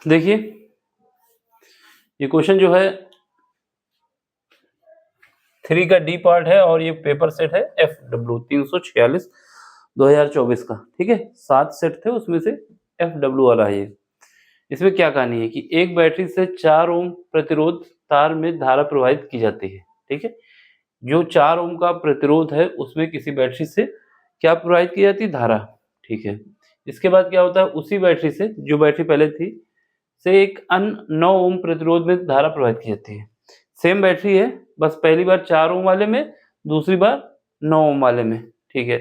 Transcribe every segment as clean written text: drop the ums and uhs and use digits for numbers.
देखिए ये क्वेश्चन जो है 3 का डी पार्ट है और ये पेपर सेट है FW 346 2024 का, ठीक है। 7 सेट थे उसमें से FW वाला है ये। इसमें क्या कहानी है कि एक बैटरी से 4 ओम प्रतिरोध तार में धारा प्रवाहित की जाती है, ठीक है। जो 4 ओम का प्रतिरोध है उसमें किसी बैटरी से क्या प्रवाहित की जाती है, धारा, ठीक है। इसके बाद क्या होता है, उसी बैटरी से, जो बैटरी पहले थी, से एक अन्य 9 ओम प्रतिरोध में धारा प्रवाहित की जाती है। सेम बैटरी है, बस पहली बार 4 ओम वाले में, दूसरी बार 9 ओम वाले में, ठीक है।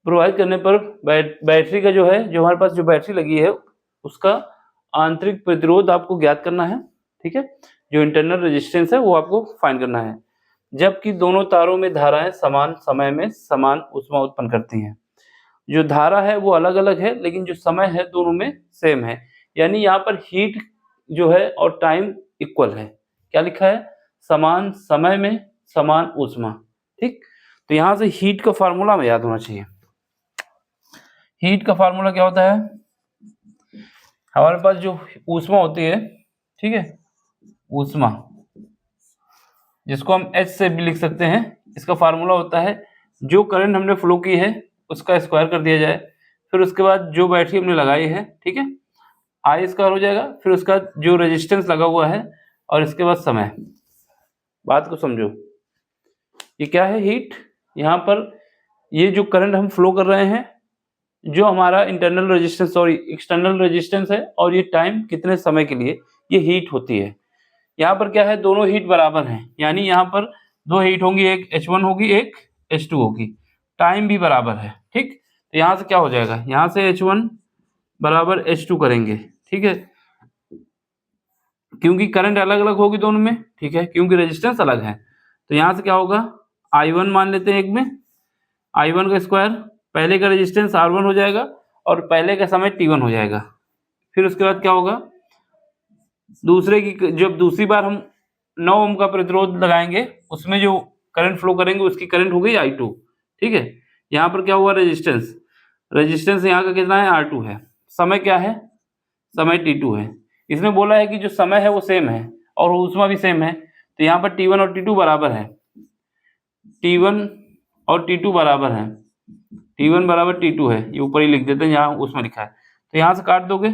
प्रवाहित करने पर बैटरी का जो है, जो हमारे पास जो बैटरी लगी है उसका आंतरिक प्रतिरोध आपको ज्ञात करना है, ठीक है। जो इंटरनल रेजिस्टेंस है वो आपको फाइंड करना है। जबकि दोनों तारों में धाराएं समान समय में समान ऊष्मा उत्पन्न करती हैं। जो धारा है वो अलग अलग है लेकिन जो समय है दोनों में सेम है, यानी यहाँ पर हीट जो है और टाइम इक्वल है। क्या लिखा है, समान समय में समान ऊष्मा, ठीक। तो यहाँ से हीट का फार्मूला हमें याद होना चाहिए। हीट का फार्मूला क्या होता है, हमारे पास जो ऊष्मा होती है, ठीक है, ऊष्मा जिसको हम H से भी लिख सकते हैं, इसका फार्मूला होता है जो करंट हमने फ्लो की है उसका स्क्वायर कर दिया जाए, फिर उसके बाद जो बैटरी हमने लगाई है, ठीक है, I स्क्वायर हो जाएगा, फिर उसका जो रेजिस्टेंस लगा हुआ है और इसके बाद समय। बात को समझो, ये क्या है, हीट। यहाँ पर ये जो करंट हम फ्लो कर रहे हैं, जो हमारा internal resistance sorry external resistance है और ये टाइम कितने समय के लिए, ये हीट होती है। यहाँ पर क्या है, दोनों हीट बराबर हैं, यानी यहाँ पर 2 हीट होंगी, एक H1 होगी एक H2 होगी, टाइम भी बराबर है, ठीक। तो यहाँ से क्या हो जाएगा, यहाँ से H1 बराबर H2 करेंगे, ठीक है, क्योंकि करंट अलग अलग होगी दोनों में, ठीक है, क्योंकि रेजिस्टेंस अलग है। तो यहाँ से क्या होगा, I1 मान लेते हैं, एक में I1 का स्क्वायर, पहले का रेजिस्टेंस R1 हो जाएगा और पहले का समय T1 हो जाएगा। फिर उसके बाद क्या होगा, दूसरे की, जब दूसरी बार हम 9 ओम का प्रतिरोध लगाएंगे उसमें जो करंट फ्लो करेंगे उसकी करंट हो गई I2, ठीक है। यहाँ पर क्या हुआ, रेजिस्टेंस, रेजिस्टेंस यहाँ का कितना है, R2 है। समय क्या है, समय T2 है। इसमें बोला है कि जो समय है वो सेम है और ऊष्मा भी सेम है, तो यहाँ पर T1 और T2 बराबर है, T1 और T2 बराबर है, T1 बराबर T2 है, ये ऊपर ही लिख देते हैं, यहाँ ऊष्मा लिखा है। तो यहाँ से काट दोगे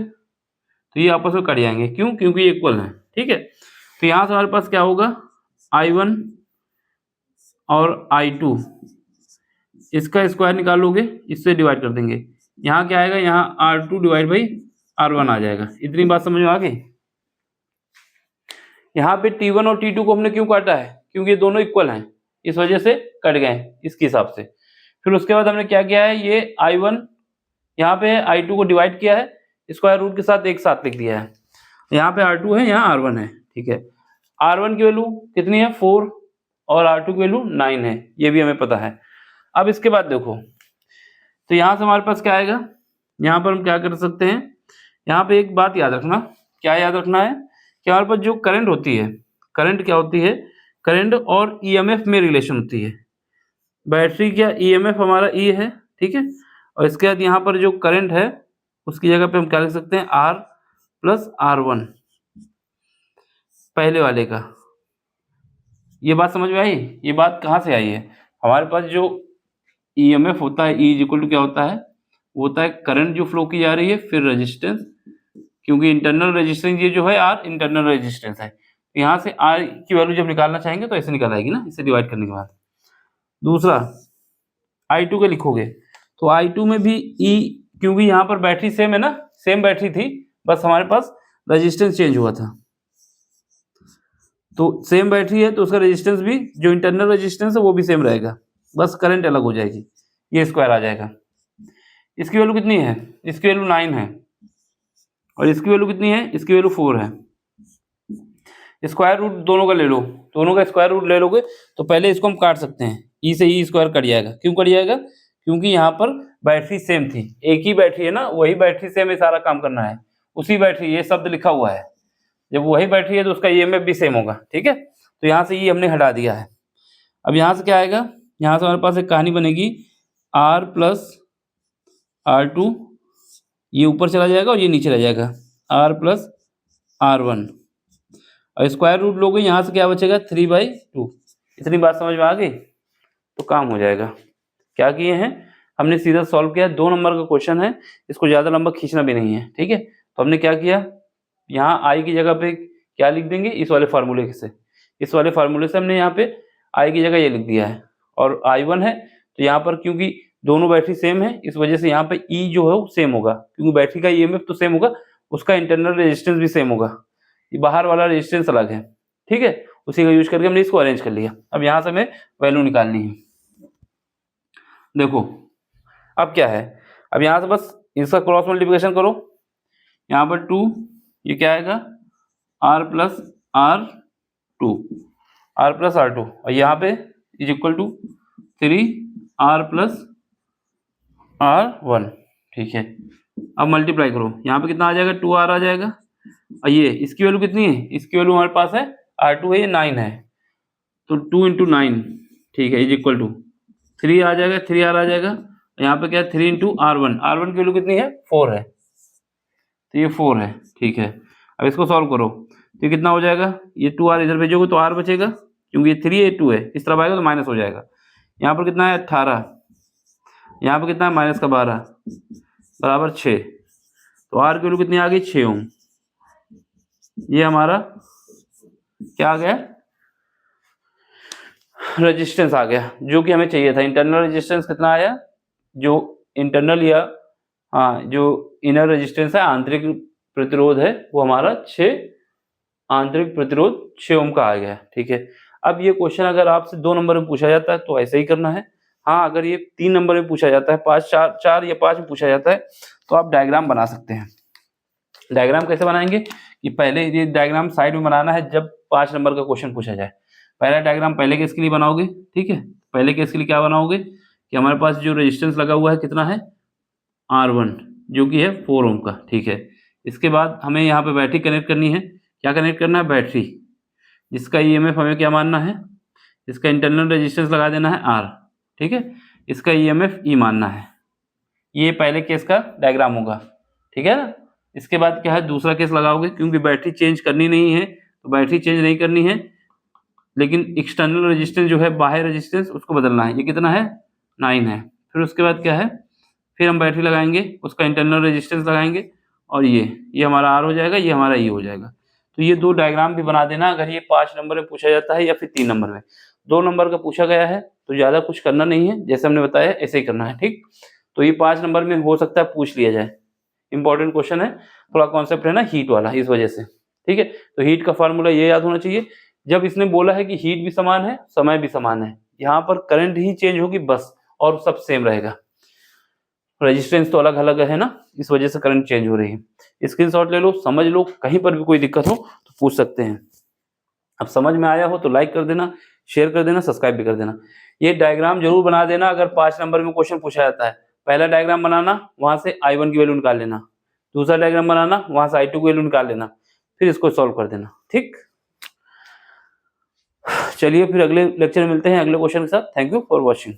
तो ये आपस में कट जाएंगे, क्यों, क्योंकि ये इक्वल है, ठीक है। तो यहाँ से हमारे पास क्या होगा, I1 और I2, इसका स्क्वायर निकालोगे, इससे डिवाइड कर देंगे, यहाँ क्या आएगा, यहाँ R2 डिवाइड बाई R1 आ जाएगा। इतनी बात समझ में आ गई। यहाँ पे T1 और T2 को हमने क्यों काटा है, क्योंकि ये दोनों इक्वल हैं, इस वजह से कट गए इसके हिसाब से। फिर उसके बाद हमने क्या किया है, ये I1 यहाँ पे I2 को डिवाइड किया है, स्क्वायर रूट के साथ एक साथ लिख दिया है। यहाँ पे R2 है, यहाँ R1 है, ठीक है। R1 की वैल्यू कितनी है, 4 और R2 की वैल्यू 9 है, ये भी हमें पता है। अब इसके बाद देखो, तो यहाँ से हमारे पास क्या आएगा, यहाँ पर हम क्या कर सकते हैं, यहाँ पे एक बात याद रखना, क्या याद रखना है कि हमारे पास जो करंट होती है, करंट क्या होती है, करंट और EMF में रिलेशन होती है। बैटरी क्या EMF हमारा E है, ठीक है, और इसके बाद यहाँ पर जो करंट है उसकी जगह पे हम क्या लिख सकते हैं, R प्लस R1 पहले वाले का। ये बात समझ में आई, ये बात कहाँ से आई है, हमारे पास जो EMF होता है, E इक्वल टू क्या होता है, वो होता है करंट जो फ्लो की जा रही है, फिर रेजिस्टेंस, क्योंकि इंटरनल रेजिस्टेंस ये जो है R इंटरनल रेजिस्टेंस है। यहाँ से R की वैल्यू जब निकालना चाहेंगे तो ऐसे निकाल आएगी ना, इसे डिवाइड करने के बाद। दूसरा I2 के लिखोगे तो I2 में भी E, क्योंकि यहाँ पर बैटरी सेम है ना, सेम बैटरी थी, बस हमारे पास रेजिस्टेंस चेंज हुआ था। तो सेम बैटरी है तो उसका रेजिस्टेंस भी, जो इंटरनल रेजिस्टेंस है वो भी सेम रहेगा, बस करंट अलग हो जाएगी, ये स्क्वायर आ जाएगा। इसकी वैल्यू कितनी है, इसकी वैल्यू 9 है और इसकी वैल्यू कितनी है, इसकी वैल्यू 4 है। स्क्वायर रूट दोनों का ले लो, दोनों का स्क्वायर रूट ले लोगे तो पहले इसको हम काट सकते हैं, ई से ई स्क्वायर कट जाएगा। क्यों कट जाएगा, क्योंकि यहाँ पर बैटरी सेम थी, एक ही बैटरी है ना, वही बैटरी से हमें सारा काम करना है, उसी बैटरी, ये शब्द लिखा हुआ है, जब वही बैटरी है तो उसका EMF भी सेम होगा, ठीक है। तो यहाँ से ये हमने हटा दिया है। अब यहाँ से क्या आएगा, यहाँ से हमारे पास एक कहानी बनेगी, R प्लस R2, ये ऊपर चला जाएगा और ये नीचे रह जाएगा, आर प्लस R1 और स्क्वायर रूट लोगे यहाँ से क्या बचेगा 3/2। इतनी बात समझ में आ गई तो काम हो जाएगा। क्या किए हैं हमने सीधा सॉल्व किया, 2 नंबर का क्वेश्चन है, इसको ज़्यादा लंबा खींचना भी नहीं है, ठीक है। तो हमने क्या किया, यहाँ आई की जगह पे क्या लिख देंगे, इस वाले फार्मूले से, इस वाले फार्मूले से हमने यहाँ पे आई की जगह ये लिख दिया है। और I1 है तो यहाँ पर क्योंकि दोनों बैटरी सेम है इस वजह से यहाँ पे E जो है वो सेम होगा, क्योंकि बैटरी का EMF तो सेम होगा, उसका इंटरनल रेजिस्टेंस भी सेम होगा, ये बाहर वाला रेजिस्टेंस अलग है, ठीक है। उसी का यूज करके हमने इसको अरेंज कर लिया। अब यहाँ से हमें वैल्यू निकालनी है। देखो अब क्या है, अब यहाँ से बस इसका क्रॉस मल्टीप्लिकेशन करो, यहाँ पर 2 ये क्या आएगा R प्लस R2 और यहाँ पे is equal to 3R plus R1, ठीक है। अब मल्टीप्लाई करो, यहाँ पे कितना आ जाएगा 2R आ जाएगा, और ये इसकी वैल्यू कितनी है, इसकी वैल्यू हमारे पास है R2 है, ये 9 है, तो 2 × 9, ठीक है, इज इक्वल टू 3 आ जाएगा, 3R आ जाएगा, यहाँ पे क्या है 3 × R1 की वैल्यू कितनी है 4 है, तो ये 4 है, ठीक है। अब इसको सॉल्व करो तो ये कितना हो जाएगा, ये 2R इधर भेजोगे तो R बचेगा, क्योंकि ये 3 है 2 है, इस तरफ आएगा तो माइनस हो जाएगा। यहाँ पर कितना है 18, यहाँ पर कितना है -12 बराबर 6, तो R की वैल्यू कितनी आ गई 6 ओम। ये हमारा क्या आ गया, रेजिस्टेंस आ गया जो कि हमें चाहिए था। इंटरनल रेजिस्टेंस कितना आया, जो इंटरनल या जो इनर रेजिस्टेंस है, आंतरिक प्रतिरोध है, वो हमारा 6 आंतरिक प्रतिरोध 6 ओम का आ गया, ठीक है। अब ये क्वेश्चन अगर आपसे 2 नंबर में पूछा जाता है तो ऐसे ही करना है। हाँ, अगर ये 3 नंबर में पूछा जाता है, 4 या 5 में पूछा जाता है तो आप डायग्राम बना सकते हैं। डायग्राम कैसे बनाएंगे कि पहले ये डायग्राम साइड में बनाना है जब 5 नंबर का क्वेश्चन पूछा जाए। पहला डायग्राम पहले केस के लिए बनाओगे, ठीक है। पहले केस के लिए क्या बनाओगे कि हमारे पास जो रेजिस्टेंस लगा हुआ है कितना है R1 जो कि है 4 ओम का, ठीक है। इसके बाद हमें यहाँ पे बैटरी कनेक्ट करनी है। क्या कनेक्ट करना है, बैटरी, जिसका EMF हमें क्या मानना है, इसका इंटरनल रेजिस्टेंस लगा देना है R, ठीक है। इसका EMF E मानना है। ये पहले केस का डायग्राम होगा, ठीक है ना। इसके बाद क्या है, दूसरा केस लगाओगे, क्योंकि बैटरी चेंज करनी नहीं है तो बैटरी चेंज नहीं करनी है, लेकिन एक्सटर्नल रेजिस्टेंस जो है, बाहर रेजिस्टेंस, उसको बदलना है। ये कितना है 9 है। फिर उसके बाद क्या है, फिर हम बैटरी लगाएंगे, उसका इंटरनल रेजिस्टेंस लगाएंगे, और ये हमारा R हो जाएगा, ये हमारा E हो जाएगा। तो ये 2 डायग्राम भी बना देना अगर ये 5 नंबर में पूछा जाता है या फिर 3 नंबर में। 2 नंबर का पूछा गया है तो ज़्यादा कुछ करना नहीं है, जैसे हमने बताया ऐसे ही करना है, ठीक। तो ये 5 नंबर में हो सकता है पूछ लिया जाए, इंपॉर्टेंट क्वेश्चन है, थोड़ा कॉन्सेप्ट है ना हीट वाला, इस वजह से, ठीक है। तो हीट का फार्मूला ये याद होना चाहिए। जब इसने बोला है कि हीट भी समान है, समय भी समान है, यहाँ पर करंट ही चेंज होगी बस, और सब सेम रहेगा। रेजिस्टेंस तो अलग अलग है ना, इस वजह से करंट चेंज हो रही है। स्क्रीनशॉट ले लो, समझ लो, कहीं पर भी कोई दिक्कत हो तो पूछ सकते हैं। अब समझ में आया हो तो लाइक कर देना, शेयर कर देना, सब्सक्राइब भी कर देना। ये डायग्राम जरूर बना देना अगर 5 नंबर में क्वेश्चन पूछा जाता है। पहला डायग्राम बनाना, वहां से I1 की वैल्यू निकाल लेना, दूसरा डायग्राम बनाना, वहां से I2 की वैल्यू निकाल लेना, फिर इसको सॉल्व कर देना, ठीक। चलिए फिर अगले लेक्चर में मिलते हैं अगले क्वेश्चन के साथ। Thank you for watching.